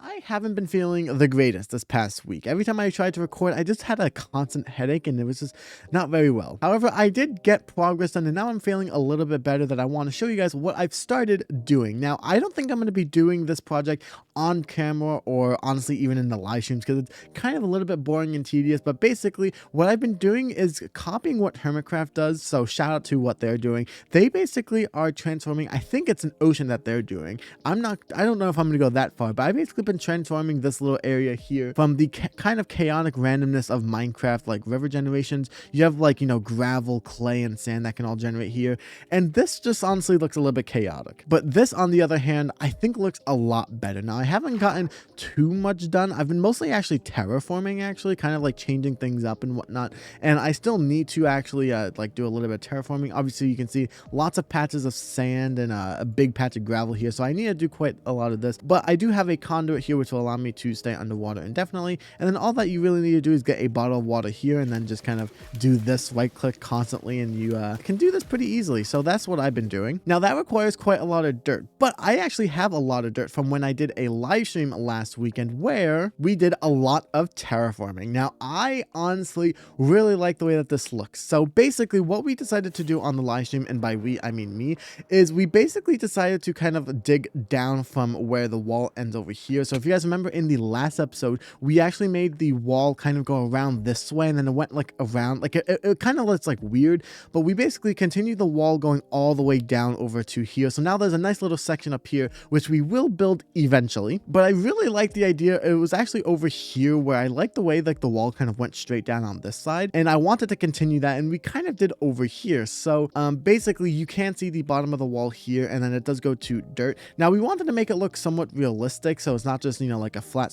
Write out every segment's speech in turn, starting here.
I haven't been feeling the greatest this past week. Every time I tried to record, I just had a constant headache and it was just not very well. However, I did get progress done and now I'm feeling a little bit better that I want to show you guys what I've started doing. Now, I don't think I'm going to be doing this project on camera or honestly even in the live streams because it's kind of a little bit boring and tedious, but basically what I've been doing is copying what Hermitcraft does. So shout out to what they're doing. They basically are transforming, I think it's an ocean that they're doing. I don't know if I'm going to go that far, but I basically been transforming this little area here from the kind of chaotic randomness of Minecraft, like river generations. You have like, gravel, clay, and sand that can all generate here. And this just honestly looks a little bit chaotic. But this, on the other hand, I think looks a lot better. Now, I haven't gotten too much done. I've been mostly actually terraforming, kind of like changing things up and whatnot. And I still need to actually like do a little bit of terraforming. Obviously, you can see lots of patches of sand and a big patch of gravel here. So I need to do quite a lot of this. But I do have a conduit here which will allow me to stay underwater indefinitely. And then all that you really need to do is get a bottle of water here and then just kind of do this, right click constantly, and you can do this pretty easily. So that's what I've been doing. Now that requires quite a lot of dirt, but I actually have a lot of dirt from when I did a live stream last weekend where we did a lot of terraforming. Now I honestly really like the way that this looks. So basically what we decided to do on the live stream, and by we I mean me, is we basically decided to kind of dig down from where the wall ends over here. So if you guys remember in the last episode, we actually made the wall kind of go around this way and then it went like around, like it kind of looks like weird, but we basically continued the wall going all the way down over to here. So now there's a nice little section up here which we will build eventually, but I really like the idea. It was actually over here where I like the way like the wall kind of went straight down on this side, and I wanted to continue that, and we kind of did over here. So basically you can see the bottom of the wall here, and then it does go to dirt. Now we wanted to make it look somewhat realistic, so it's not just like a flat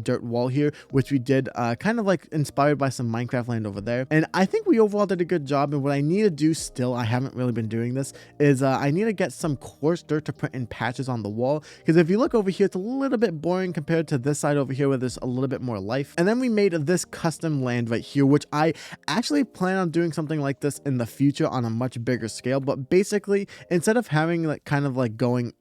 dirt wall here, which we did kind of like inspired by some Minecraft land over there. And I think we overall did a good job. And what I need to do still, I haven't really been doing this, is I need to get some coarse dirt to put in patches on the wall, because if you look over here, it's a little bit boring compared to this side over here where there's a little bit more life. And then we made this custom land right here, which I actually plan on doing something like this in the future on a much bigger scale. But basically, instead of having like kind of like going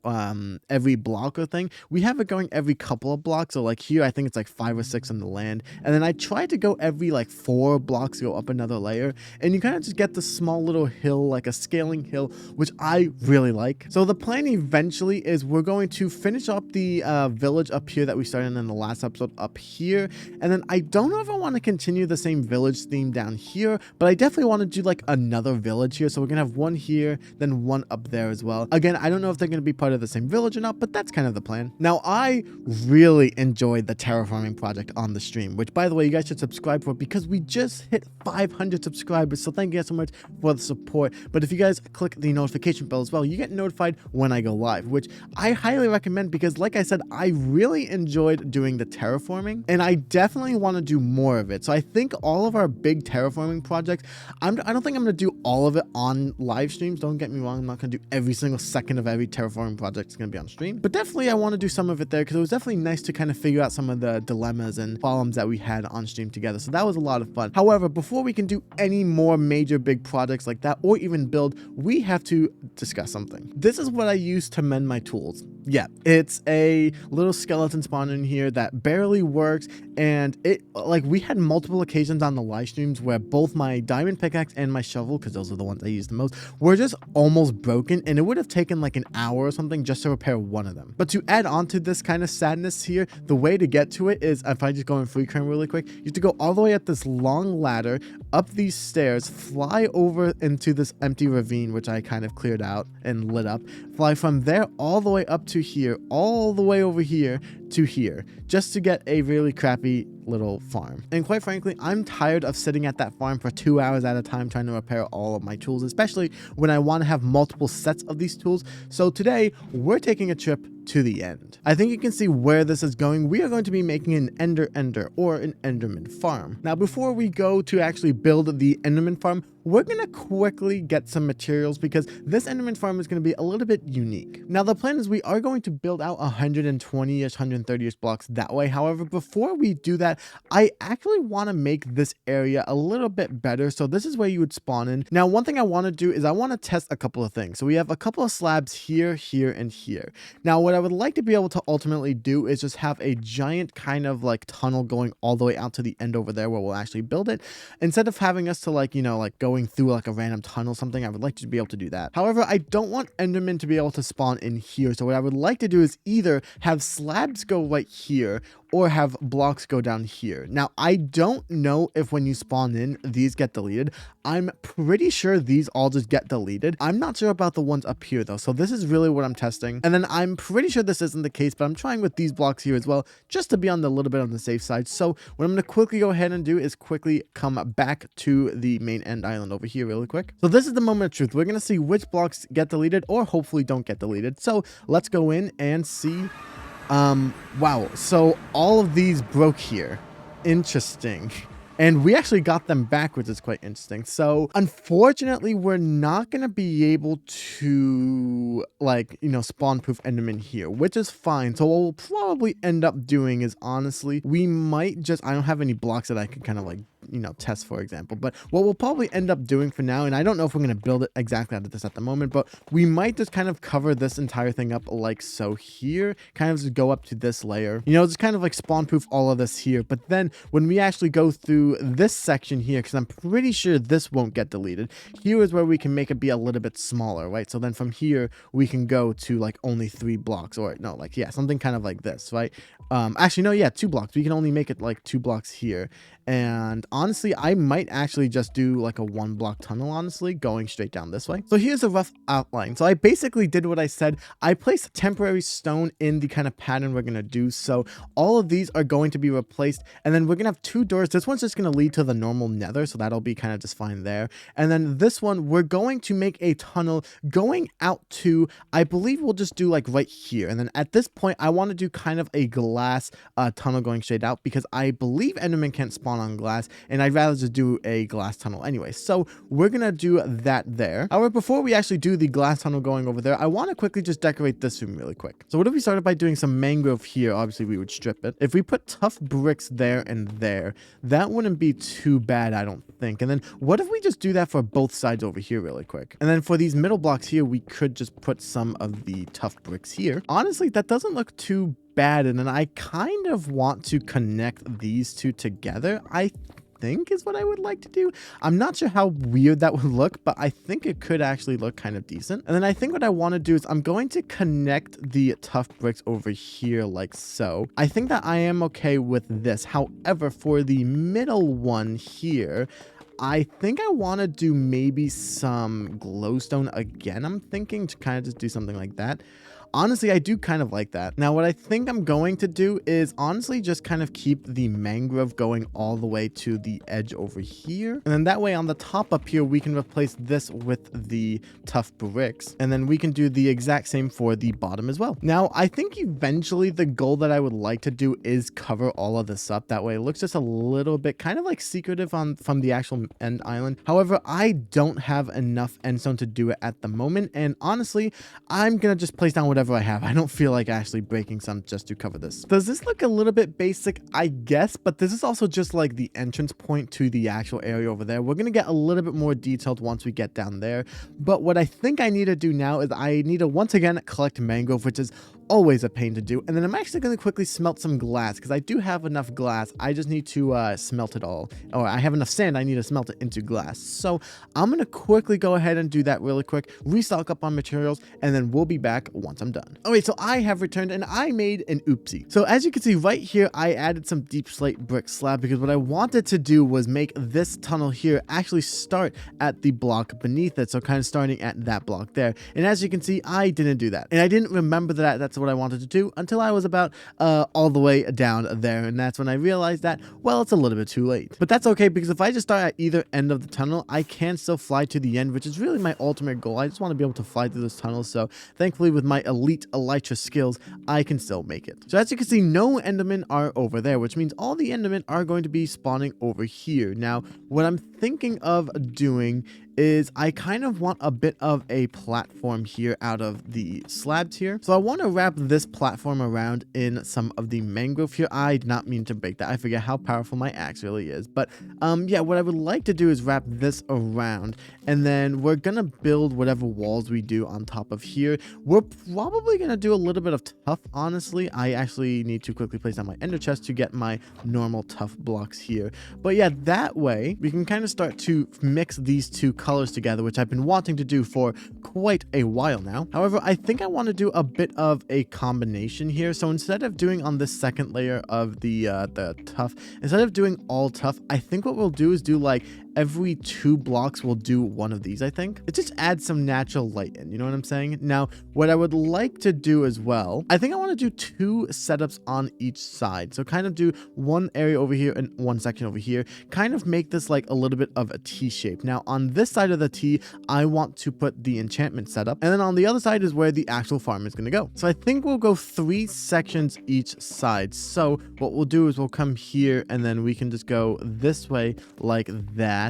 every block or thing, we have it going every couple of blocks. So like here I think it's like 5 or 6 on the land, and then I try to go every like 4 blocks, go up another layer, and you kind of just get this small little hill, like a scaling hill, which I really like. So the plan eventually is we're going to finish up the village up here that we started in the last episode up here, and then I don't know if I want to continue the same village theme down here, but I definitely want to do like another village here. So we're gonna have one here, then one up there as well. Again, I don't know if they're gonna be part of the same village or not, but that's kind of the plan. Now I really enjoyed the terraforming project on the stream, which by the way you guys should subscribe for, because we just hit 500 subscribers. So thank you guys so much for the support. But if you guys click the notification bell as well, you get notified when I go live, which I highly recommend, because like I said, I really enjoyed doing the terraforming and I definitely want to do more of it. So I think all of our big terraforming projects, I don't think I'm going to do all of it on live streams. Don't get me wrong, I'm not going to do every single second of every terraforming project is going to be on stream, but definitely I want to do some of it there, because it was definitely nice to kind of figure out some of the dilemmas and problems that we had on stream together. So that was a lot of fun. However, before we can do any more major big projects like that or even build, we have to discuss something. This is what I use to mend my tools. Yeah, it's a little skeleton spawn in here that barely works, and it like we had multiple occasions on the live streams where both my diamond pickaxe and my shovel, because those are the ones I use the most, were just almost broken, and it would have taken like an hour or something just to repair one of them. But to add on to this kind of sadness here, the way to get to it is, if I just go in free crane really quick, you have to go all the way up this long ladder, up these stairs, fly over into this empty ravine, which I kind of cleared out and lit up, fly from there all the way up to here, all the way over here to here, just to get a really crappy little farm. And quite frankly, I'm tired of sitting at that farm for 2 hours at a time trying to repair all of my tools, especially when I want to have multiple sets of these tools. So today we're taking a trip to the end. I think you can see where this is going. We are going to be making an Ender or an Enderman Farm. Now, before we go to actually build the Enderman Farm, we're going to quickly get some materials, because this Enderman Farm is going to be a little bit unique. Now, the plan is we are going to build out 120-ish, 130-ish blocks that way. However, before we do that, but I actually want to make this area a little bit better. So this is where you would spawn in. Now, one thing I want to do is I want to test a couple of things. So we have a couple of slabs here, here, and here. Now, what I would like to be able to ultimately do is just have a giant kind of like tunnel going all the way out to the end over there where we'll actually build it. Instead of having us to like, you know, like going through like a random tunnel or something, I would like to be able to do that. However, I don't want Enderman to be able to spawn in here. So what I would like to do is either have slabs go right here or have blocks go down here. Now, I don't know if when you spawn in, these get deleted. I'm pretty sure these all just get deleted. I'm not sure about the ones up here though. So this is really what I'm testing. And then I'm pretty sure this isn't the case, but I'm trying with these blocks here as well, just to be on the little bit on the safe side. So what I'm going to quickly go ahead and do is quickly come back to the main end island over here really quick. So this is the moment of truth. We're going to see which blocks get deleted or hopefully don't get deleted. So let's go in and see. Wow, so all of these broke here. Interesting. And we actually got them back, which is quite interesting. So unfortunately, we're not going to be able to like, you know, spawn proof Enderman here, which is fine. So what we'll probably end up doing is honestly, we might just, I don't have any blocks that I can kind of like, you know, test, for example. But what we'll probably end up doing for now, and I don't know if we're going to build it exactly out of this at the moment, but we might just kind of cover this entire thing up like so here, kind of just go up to this layer, you know, just kind of like spawn proof all of this here. But then when we actually go through this section here, because I'm pretty sure this won't get deleted, here is where we can make it be a little bit smaller, right? So then from here, we can go to like only 3 blocks, or no, like, yeah, something kind of like this, right? Actually, no, yeah, 2 blocks. We can only make it like 2 blocks here. And honestly, I might actually just do like a 1 block tunnel, honestly, going straight down this way. So here's a rough outline. So I basically did what I said. I placed a temporary stone in the kind of pattern we're going to do. So all of these are going to be replaced. And then we're going to have 2 doors. This one's just going to lead to the normal nether. So that'll be kind of just fine there. And then this one, we're going to make a tunnel going out to, I believe we'll just do like right here. And then at this point, I want to do kind of a glass tunnel going straight out because I believe Enderman can't spawn on glass, and I'd rather just do a glass tunnel anyway. So we're gonna do that there. However, before we actually do the glass tunnel going over there, I want to quickly just decorate this room really quick. So what if we started by doing some mangrove here? Obviously we would strip it. If we put tough bricks there and there, that wouldn't be too bad, I don't think. And then what if we just do that for both sides over here really quick? And then for these middle blocks here, we could just put some of the tough bricks here. Honestly, that doesn't look too bad. And then I kind of want to connect these two together, I think is what I would like to do. I'm not sure how weird that would look, but I think it could actually look kind of decent. And then I think what I want to do is I'm going to connect the tough bricks over here like so. I think that I am okay with this. However, for the middle one here, I think I want to do maybe some glowstone again. I'm thinking to kind of just do something like that. Honestly, I do kind of like that. Now, what I think I'm going to do is honestly just kind of keep the mangrove going all the way to the edge over here. And then that way on the top up here, we can replace this with the tough bricks. And then we can do the exact same for the bottom as well. Now, I think eventually the goal that I would like to do is cover all of this up. That way it looks just a little bit kind of like secretive from the actual end island. However, I don't have enough endstone to do it at the moment. And honestly, I'm going to just place down whatever I have. I don't feel like actually breaking some just to cover this. Does this look a little bit basic? I guess, but this is also just like the entrance point to the actual area over there. We're going to get a little bit more detailed once we get down there. But what I think I need to do now is I need to once again collect mangrove, which is always a pain to do. And then I'm actually going to quickly smelt some glass because I do have enough glass. I just need to smelt it all. Or I have enough sand. I need to smelt it into glass. So I'm going to quickly go ahead and do that really quick, restock up on materials, and then we'll be back once I'm done. All right, so I have returned and I made an oopsie. So as you can see right here, I added some deep slate brick slab because what I wanted to do was make this tunnel here actually start at the block beneath it. So kind of starting at that block there. And as you can see, I didn't do that. And I didn't remember that that's what I wanted to do until I was about all the way down there. And that's when I realized that, well, it's a little bit too late. But that's okay because if I just start at either end of the tunnel, I can still fly to the end, which is really my ultimate goal. I just want to be able to fly through this tunnel. So thankfully with my elite elytra skills, I can still make it. So as you can see, no endermen are over there, which means all the endermen are going to be spawning over here. Now, what I'm thinking of doing is I kind of want a bit of a platform here out of the slabs here. So I want to wrap this platform around in some of the mangrove here. I did not mean to break that. I forget how powerful my axe really is. But yeah, what I would like to do is wrap this around, and then we're gonna build whatever walls we do on top of here. We're probably gonna do a little bit of tough, honestly. I actually need to quickly place down my ender chest to get my normal tough blocks here. But yeah, that way we can kind of start to mix these two colors together, which I've been wanting to do for quite a while now. However, I think I want to do a bit of a combination here. So instead of doing on this second layer of the tough, instead of doing all tough, I think what we'll do is do like every 2 blocks we'll do one of these. I think it just adds some natural light in, you know what I'm saying? Now what I would like to do as well, I think I want to do 2 setups on each side. So kind of do one area over here and one section over here, kind of make this like a little bit of a T shape. Now on this side of the T, I want to put the enchantment setup, and then on the other side is where the actual farm is going to go. So I think we'll go 3 sections each side. So what we'll do is we'll come here, and then we can just go this way like that.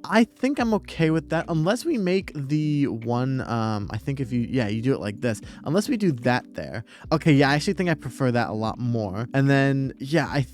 I think I'm okay with that, unless we make the one, I think if you do it like this, unless we do that there. Okay, yeah, I actually think I prefer that a lot more. And then, yeah, I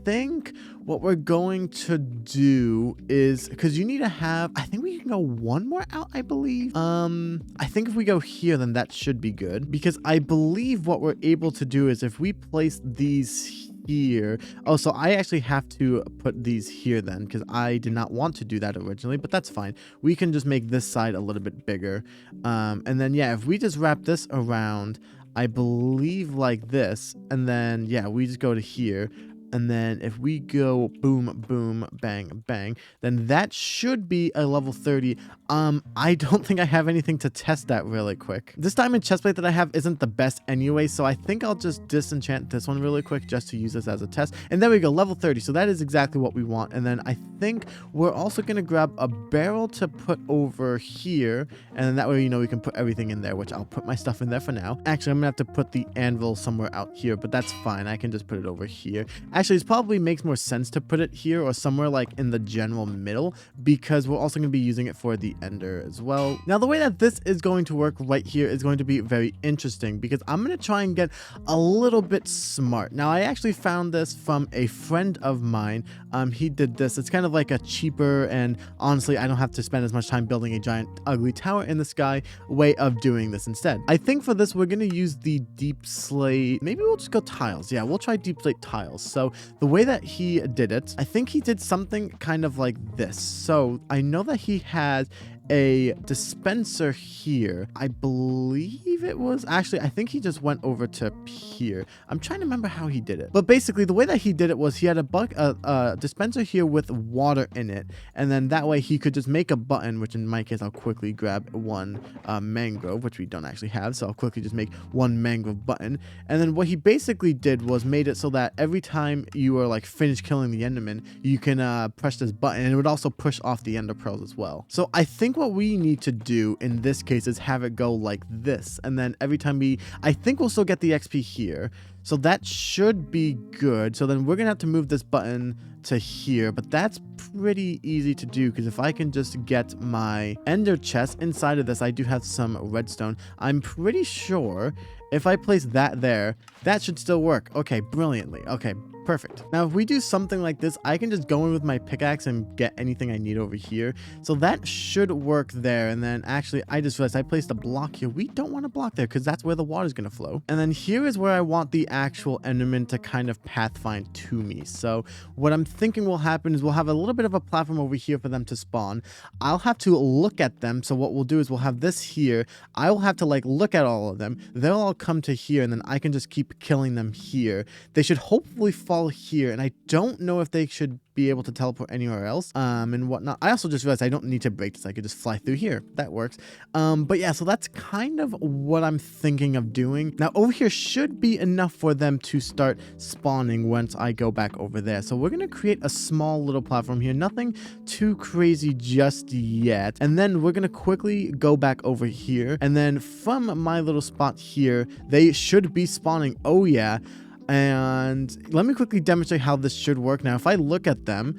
think what we're going to do is, because you need to have, I think we can go one more out, I believe. I think if we go here, then that should be good, because I believe what we're able to do is if we place these here. Oh, so I actually have to put these here then, because I did not want to do that originally, but that's fine. We can just make this side a little bit bigger. And then, yeah, if we just wrap this around, I believe like this, and then, yeah, we just go to here. And then if we go boom, boom, bang, bang, then that should be a level 30. I don't think I have anything to test that really quick. This diamond chestplate that I have isn't the best anyway, so I think I'll just disenchant this one really quick just to use this as a test. And there we go, level 30. So that is exactly what we want. And then I think we're also going to grab a barrel to put over here. And then that way, you know, we can put everything in there, which I'll put my stuff in there for now. Actually, I'm going to have to put the anvil somewhere out here, but that's fine. I can just put it over here. Actually, it probably makes more sense to put it here or somewhere like in the general middle, because we're also going to be using it for the ender as well. Now, the way that this is going to work right here is going to be very interesting, because I'm going to try and get a little bit smart. Now, I actually found this from a friend of mine. He did this. It's kind of like a cheaper, and honestly, I don't have to spend as much time building a giant ugly tower in the sky way of doing this instead. I think for this, we're going to use the deep slate. Maybe we'll just go tiles. Yeah, we'll try deep slate tiles. So the way that he did it, I think he did something kind of like this. So I know that he has a dispenser here. I believe it was actually, I think he just went over to here. I'm trying to remember how he did it, but basically the way that he did it was he had a dispenser here with water in it, and then that way he could just make a button, which in my case I'll quickly grab one mangrove, which we don't actually have, so I'll quickly just make one mangrove button. And then what he basically did was made it so that every time you are like finished killing the enderman, you can press this button, and it would also push off the ender pearls as well. So I think what we need to do in this case is have it go like this, and then every time I think we'll still get the XP here, so that should be good. So then we're gonna have to move this button to here, but that's pretty easy to do, because if I can just get my ender chest inside of this, I do have some redstone. I'm pretty sure if I place that there, that should still work. Okay, brilliantly. Okay, perfect. Now, if we do something like this, I can just go in with my pickaxe and get anything I need over here. So that should work there. And then actually, I just realized I placed a block here. We don't want a block there, because that's where the water is going to flow. And then here is where I want the actual enderman to kind of pathfind to me. So what I'm thinking will happen is we'll have a little bit of a platform over here for them to spawn. I'll have to look at them. So what we'll do is we'll have this here. I will have to like look at all of them. They'll all come to here, and then I can just keep killing them here. They should hopefully fall here, and I don't know if they should be able to teleport anywhere else and whatnot. I also just realized I don't need to break this. I could just fly through here. That works. But yeah, so that's kind of what I'm thinking of doing. Now over here should be enough for them to start spawning once I go back over there. So we're gonna create a small little platform here, nothing too crazy just yet, and then we're gonna quickly go back over here, and then from my little spot here they should be spawning. Oh yeah. And let me quickly demonstrate how this should work. Now, if I look at them,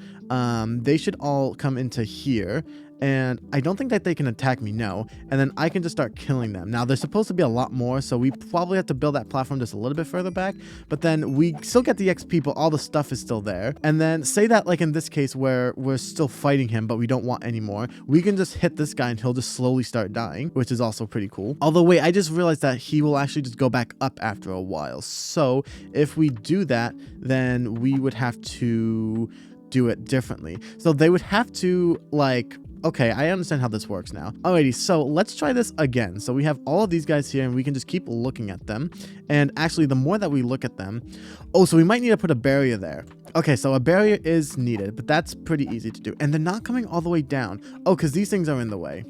they should all come into here. and I don't think that they can attack me, no. And then I can just start killing them. Now, there's supposed to be a lot more, so we probably have to build that platform just a little bit further back, but then we still get the XP, but all the stuff is still there. And then say that, like in this case where we're still fighting him, but we don't want any more, we can just hit this guy and he'll just slowly start dying, which is also pretty cool. Although, wait, I just realized that he will actually just go back up after a while. So if we do that, then we would have to do it differently. So they would have to, like, okay, I understand how this works now. Alrighty, so let's try this again. So we have all of these guys here and we can just keep looking at them. And actually, the more that we look at them, oh, so we might need to put a barrier there. Okay, so a barrier is needed, but that's pretty easy to do. And they're not coming all the way down. Oh, because these things are in the way.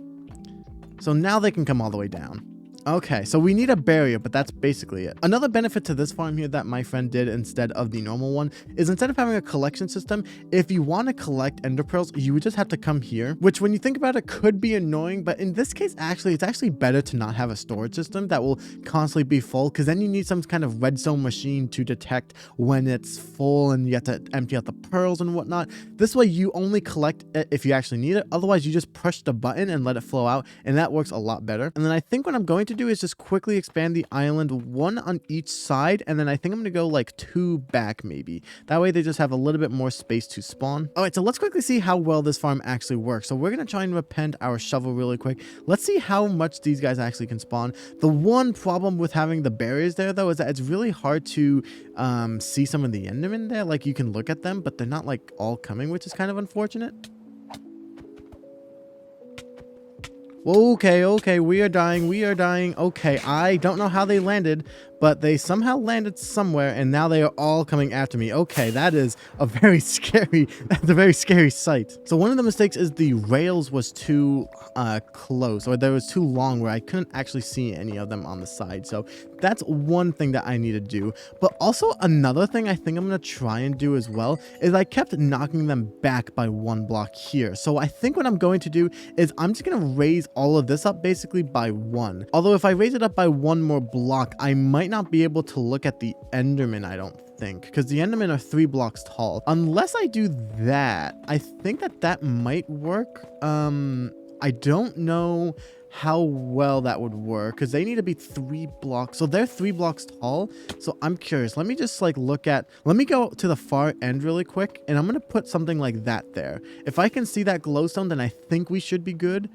So now they can come all the way down. Okay, so we need a barrier, but that's basically it. Another benefit to this farm here that my friend did instead of the normal one is instead of having a collection system, if you want to collect ender pearls, you would just have to come here, which when you think about it could be annoying, but in this case, actually, it's actually better to not have a storage system that will constantly be full, because then you need some kind of redstone machine to detect when it's full and you have to empty out the pearls and whatnot. This way, you only collect it if you actually need it. Otherwise, you just push the button and let it flow out, and that works a lot better. And then I think what I'm going to do is just quickly expand the island, one on each side, and then I think I'm gonna go like 2 back maybe. That way they just have a little bit more space to spawn. All right, so let's quickly see how well this farm actually works. So we're gonna try and append our shovel really quick. Let's see how much these guys actually can spawn. The one problem with having the barriers there though is that it's really hard to see some of the endermen there. Like you can look at them, but they're not like all coming, which is kind of unfortunate. Okay, we are dying. Okay, I don't know how they landed, but they somehow landed somewhere, and now they are all coming after me. Okay, that is a very scary, that's a very scary sight. So one of the mistakes is the rails was too close, or there was too long where I couldn't actually see any of them on the side. So that's one thing that I need to do. But also another thing I think I'm gonna try and do as well is I kept knocking them back by 1 block here. So I think what I'm going to do is I'm just gonna raise all of this up basically by 1. Although if I raise it up by 1 more block, I might not be able to look at the enderman, I don't think, because the endermen are 3 blocks tall. Unless I do that, I think that might work. I don't know how well that would work because they need to be 3 blocks. So they're 3 blocks tall. So I'm curious. Let me just like let me go to the far end really quick, and I'm going to put something like that there. If I can see that glowstone, then I think we should be good.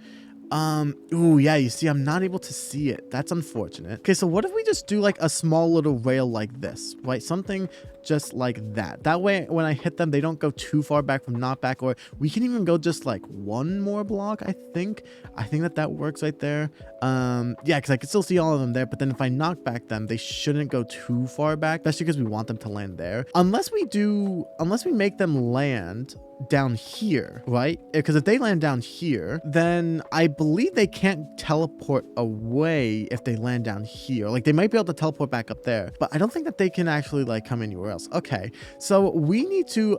Ooh, yeah, you see, I'm not able to see it. That's unfortunate. Okay, so what if we just do like a small little rail like this, right? Something just like that. That way, when I hit them, they don't go too far back from knockback, or we can even go just like 1 more block, I think. I think that works right there. Yeah, because I can still see all of them there, but then if I knock back them, they shouldn't go too far back, especially because we want them to land there. Unless we make them land down here, right? Because if they land down here, then I believe they can't teleport away if they land down here. Like they might be able to teleport back up there, but I don't think that they can actually like come anywhere else. Okay, so we need to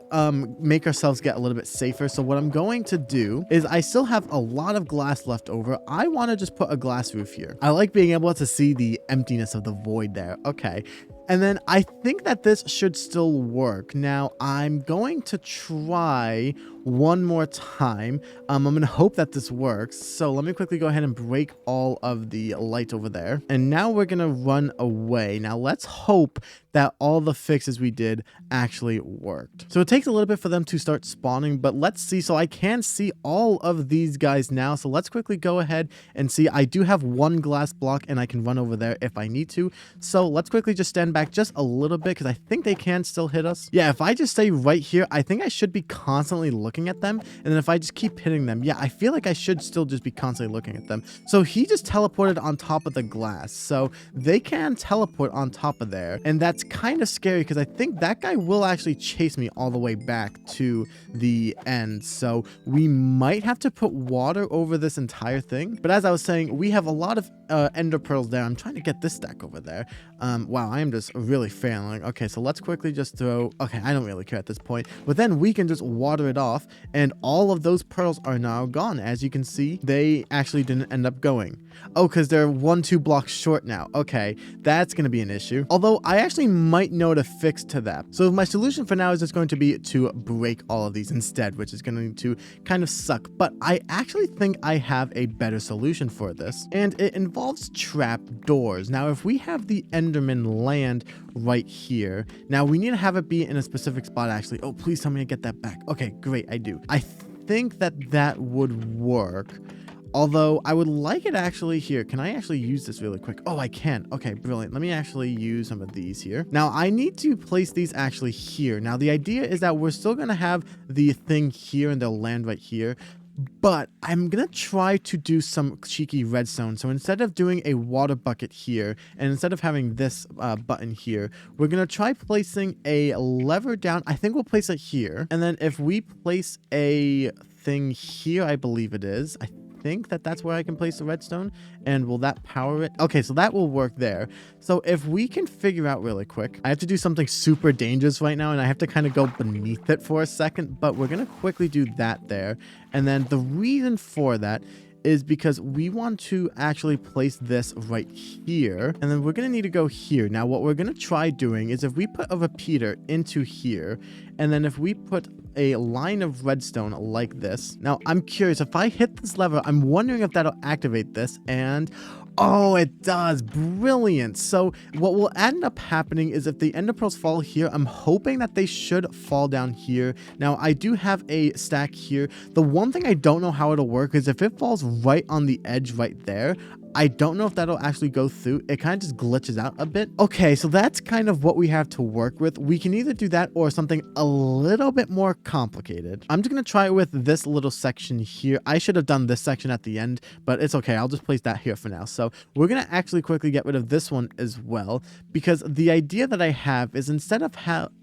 make ourselves get a little bit safer. So what I'm going to do is I still have a lot of glass left over. I want to just put a glass roof here. I like being able to see the emptiness of the void there. Okay. And then I think that this should still work. Now, I'm going to try one more time. I'm going to hope that this works. So let me quickly go ahead and break all of the lights over there. And now we're going to run away. Now, let's hope that all the fixes we did actually worked. So it takes a little bit for them to start spawning, but let's see. So I can see all of these guys now. So let's quickly go ahead and see. I do have 1 glass block and I can run over there if I need to. So let's quickly just stand back just a little bit because I think they can still hit us. Yeah, if I just stay right here, I think I should be constantly looking at them. And then if I just keep hitting them, yeah, I feel like I should still just be constantly looking at them. So he just teleported on top of the glass. So they can teleport on top of there. And that's kind of scary because I think that guy will actually chase me all the way back to the end. So we might have to put water over this entire thing. But as I was saying, we have a lot of ender pearls there. I'm trying to get this stack over there. Wow, I am just really failing. Okay, so let's quickly just throw... Okay, I don't really care at this point. But then we can just water it off, and all of those pearls are now gone. As you can see, they actually didn't end up going. Oh, because they're 1-2 blocks short now. Okay, that's going to be an issue. Although I actually might know a fix to that. So my solution for now is just going to be to break all of these instead, which is going to kind of suck. But I actually think I have a better solution for this. And it involves trap doors. Now, if we have the Enderman land right here, now we need to have it be in a specific spot actually. Oh, please tell me I get that back. Okay, great, I do. I think that would work. Although I would like it actually here. Can I actually use this really quick? Oh, I can. Okay, brilliant. Let me actually use some of these here. Now, I need to place these actually here. Now, the idea is that we're still going to have the thing here and they'll land right here. But I'm going to try to do some cheeky redstone. So instead of doing a water bucket here, and instead of having this button here, we're going to try placing a lever down. I think we'll place it here. And then if we place a thing here, I believe it is. I think that's where I can place the redstone. And will that power it? Okay, so that will work there. So if we can figure out really quick, I have to do something super dangerous right now, and I have to kind of go beneath it for a second, but we're going to quickly do that there. And then the reason for that is because we want to actually place this right here, and then we're going to need to go here. Now, what we're going to try doing is if we put a repeater into here, and then if we put a line of redstone like this. Now, I'm curious, if I hit this lever, I'm wondering if that'll activate this, and oh, it does. Brilliant. So what will end up happening is if the ender pearls fall here, I'm hoping that they should fall down here. Now, I do have a stack here. The one thing I don't know how it'll work is if it falls right on the edge right there, I don't know if that'll actually go through. It kind of just glitches out a bit. Okay, so that's kind of what we have to work with. We can either do that or something a little bit more complicated. I'm just going to try it with this little section here. I should have done this section at the end, but it's okay. I'll just place that here for now. So we're going to actually quickly get rid of this one as well, because the idea that I have is instead of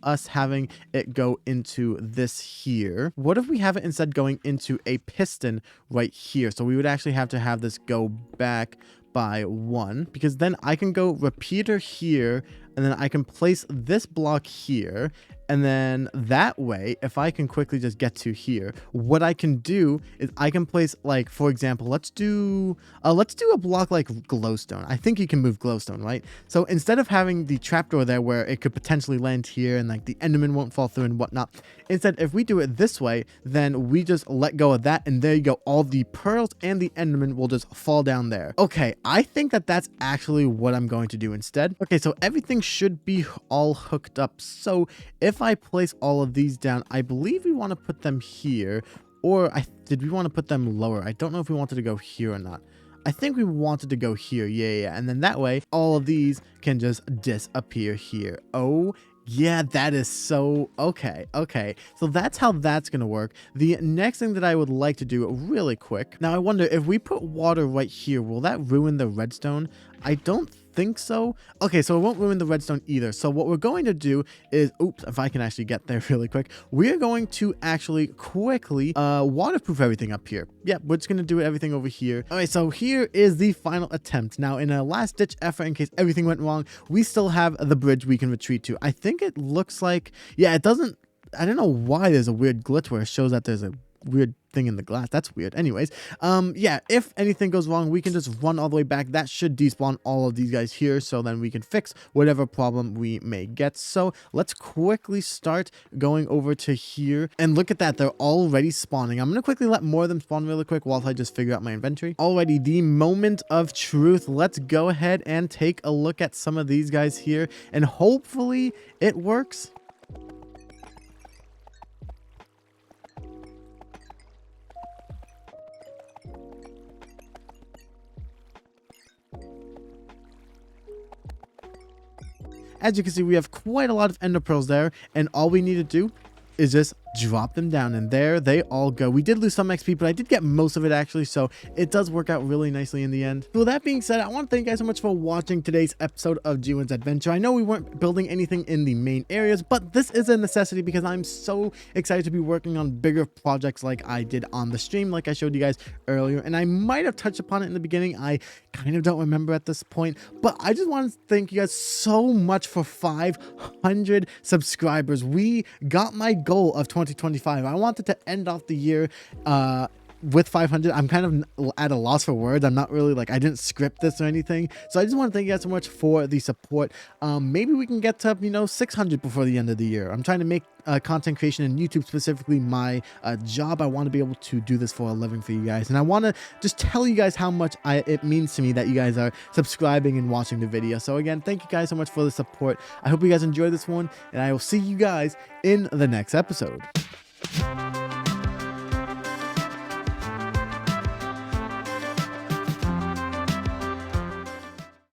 us having it go into this here, what if we have it instead going into a piston right here? So we would actually have to have this go back by 1, because then I can go repeater here, and then I can place this block here, and then that way, if I can quickly just get to here, what I can do is I can place, like, for example, let's do a block like glowstone. I think you can move glowstone, right? So instead of having the trapdoor there where it could potentially land here and like the enderman won't fall through and whatnot, instead, if we do it this way, then we just let go of that, and there you go. All the pearls and the enderman will just fall down there. Okay, I think that's actually what I'm going to do instead. Okay, so everything should be all hooked up. So if I place all of these down, I believe we want to put them here, or did we want to put them lower? I don't know if we wanted to go here or not. I think we wanted to go here. Yeah. And then that way, all of these can just disappear here. Oh, yeah, that is so okay. So that's how that's gonna work. The next thing that I would like to do really quick. Now, I wonder if we put water right here, will that ruin the redstone? I don't think so. Okay, so it won't ruin the redstone either. So what we're going to do is, oops, if I can actually get there really quick, we're going to actually quickly waterproof everything up here. Yep, we're just going to do everything over here. All right, so here is the final attempt. Now, in a last ditch effort, in case everything went wrong, we still have the bridge we can retreat to. I think it looks like, yeah, it doesn't, I don't know why there's a weird glitch where it shows that there's a weird thing in the glass. That's weird. Anyways, yeah, if anything goes wrong, we can just run all the way back. That should despawn all of these guys here, so then we can fix whatever problem we may get. So let's quickly start going over to here, and look at that, they're already spawning. I'm gonna quickly let more of them spawn really quick while I just figure out my inventory. Alrighty, the moment of truth. Let's go ahead and take a look at some of these guys here, and hopefully it works. As you can see, we have quite a lot of ender pearls there, and all we need to do is just drop them down, and there they all go. We did lose some XP, but I did get most of it actually, so it does work out really nicely in the end. So with that being said, I want to thank you guys so much for watching today's episode of G1's Adventure. I know we weren't building anything in the main areas, but this is a necessity because I'm so excited to be working on bigger projects like I did on the stream, like I showed you guys earlier, and I might have touched upon it in the beginning. I kind of don't remember at this point, but I just want to thank you guys so much for 500 subscribers. We got my goal of 2025. I wanted to end off the year with 500, I'm kind of at a loss for words. I'm not really like, I didn't script this or anything. So I just want to thank you guys so much for the support. Maybe we can get to, you know, 600 before the end of the year. I'm trying to make content creation in YouTube specifically my job. I want to be able to do this for a living for you guys. And I want to just tell you guys how much it means to me that you guys are subscribing and watching the video. So again, thank you guys so much for the support. I hope you guys enjoyed this one, and I will see you guys in the next episode.